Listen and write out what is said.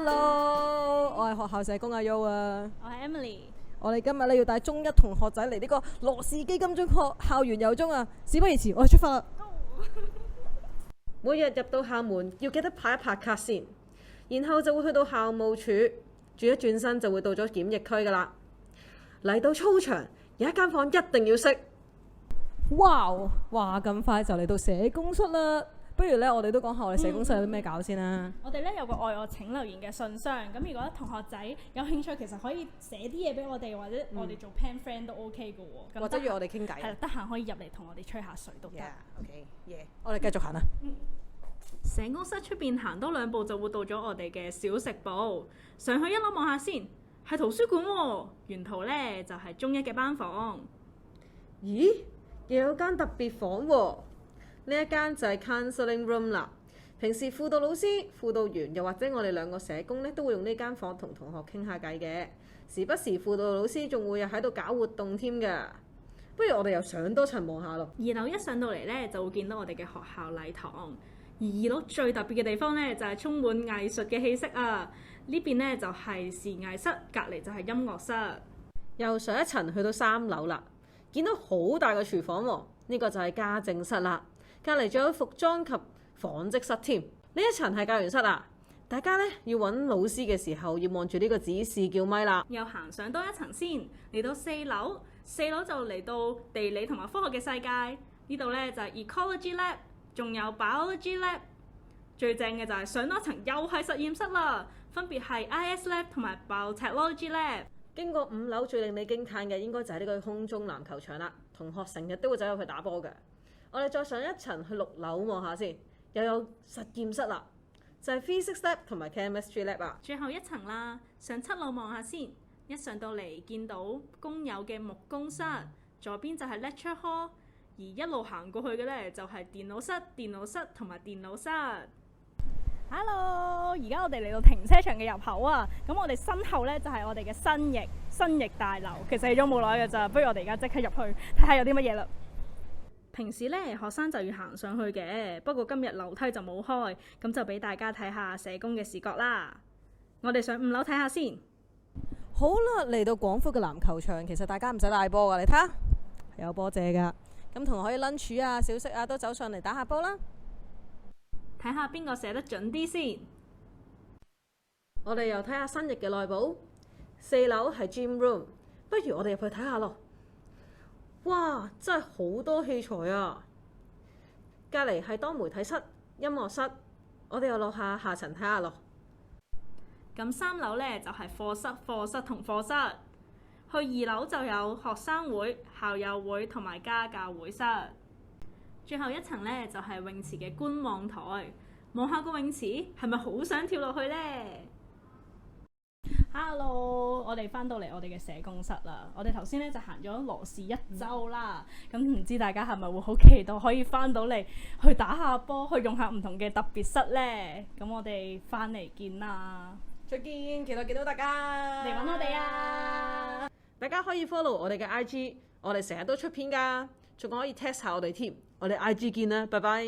Hello，我係學校社工阿 Yo 啊。我係 Emily。我哋今日咧要帶中一同學仔嚟呢個羅氏基金中學校園遊蹤啊！事不宜遲，我哋出發啦。每日入到校門要記得拍一拍卡先，然後就會去到校務處，轉一轉身就會到咗檢疫區噶啦。嚟到操場有一間房一定要識。哇！咁快就嚟到社工室啦！不如咧，我哋都講下我哋社工室有啲咩搞先啦。我哋咧有個愛我請留言嘅信箱，咁如果同學仔有興趣，其實可以寫啲嘢俾我哋，或者我哋做 pen friend 都 OK 嘅喎。或者約我哋傾偈。係啦，得閒可以入嚟同我哋吹下水都得。OK，我哋繼續行啦。社工室出邊行多2步就會到咗我哋嘅小食部，上去1樓望下先，係圖書館喎。沿途咧就係中一嘅班房。咦？又有間特別房喎。呢一間就係 counselling room 啦。平時輔導老師、輔導員又或者我哋2個社工咧，都會用呢間房同同學傾下偈嘅。時不時輔導老師仲會又喺度搞活動添㗎。不如我哋又上多層望下咯。2樓一上到嚟咧，就會見到我哋嘅學校禮堂。而2樓最特別嘅地方咧，就係充滿藝術嘅氣息啊！呢邊咧就係視藝室，隔離就係音樂室。又上一層去到3樓啦，見到好大嘅廚房喎。呢個就係家政室啦。隔離仲有服裝及紡織室添。呢一層係教員室啊！大家咧要揾老師嘅時候，要望住呢個指示叫咪啦。又行上多一層先，嚟到4樓。4樓就嚟到地理同埋科學嘅世界。呢度咧就係 ecology lab， 仲有 biology lab。最正嘅就係上多一層又係實驗室啦，分別係 IS lab 同埋 biotechnology lab。經過5樓最令你驚歎嘅應該就係呢個空中籃球場啦。同學成日都會走入去打波嘅。我哋再上一層去6樓望下先，又有實驗室啦，就係 physics lab 同埋 chemistry lab 啊。最後一層啦，上7樓望下先。一上到嚟見到工友嘅木工室，左邊就係 lecture hall， 而一路行過去嘅呢，就係電腦室同埋電腦室。Hello， 而家我哋嚟到停車場嘅入口啊！咁我哋身後呢，就係我哋嘅新翼大樓。其實起咗冇耐㗎咋，不如我哋而家即刻入去睇下有啲乜嘢啦。平時咧學生就要行上去嘅，不過今日樓梯就冇開，咁就俾大家睇下社工嘅視覺啦。我哋上5樓睇下先。好啦，嚟到廣闊嘅籃球場，其實大家唔使帶波噶，你睇下有波借噶。咁同學可以 lunch 啊、小食啊都走上嚟打下波啦。睇下邊個射得準啲先。我哋又睇下新翼嘅內部。4樓係 gym room， 不如我哋入去睇下咯。哇！真係好多器材啊！隔離係多媒體室、音樂室，我哋又落下層睇下咯。咁3樓呢，就係課室同課室。去2樓就有學生會、校友會同埋家教會室。最後一層呢，就係泳池嘅觀望台，望下個泳池係咪好想跳落去呢？Hello， 我哋翻到嚟我哋嘅社工室啦。我哋頭先咧就行咗羅氏1週啦，咁唔知大家係咪會好期待可以翻到嚟去打下波，去用下唔同嘅特別室呢？咁我哋翻嚟見啦，再見，期待見到大家嚟揾我哋啊！大家可以 follow 我哋嘅 IG， 我哋成日都出片㗎，仲可以 test 下我哋添。我哋 IG 見啦，拜拜。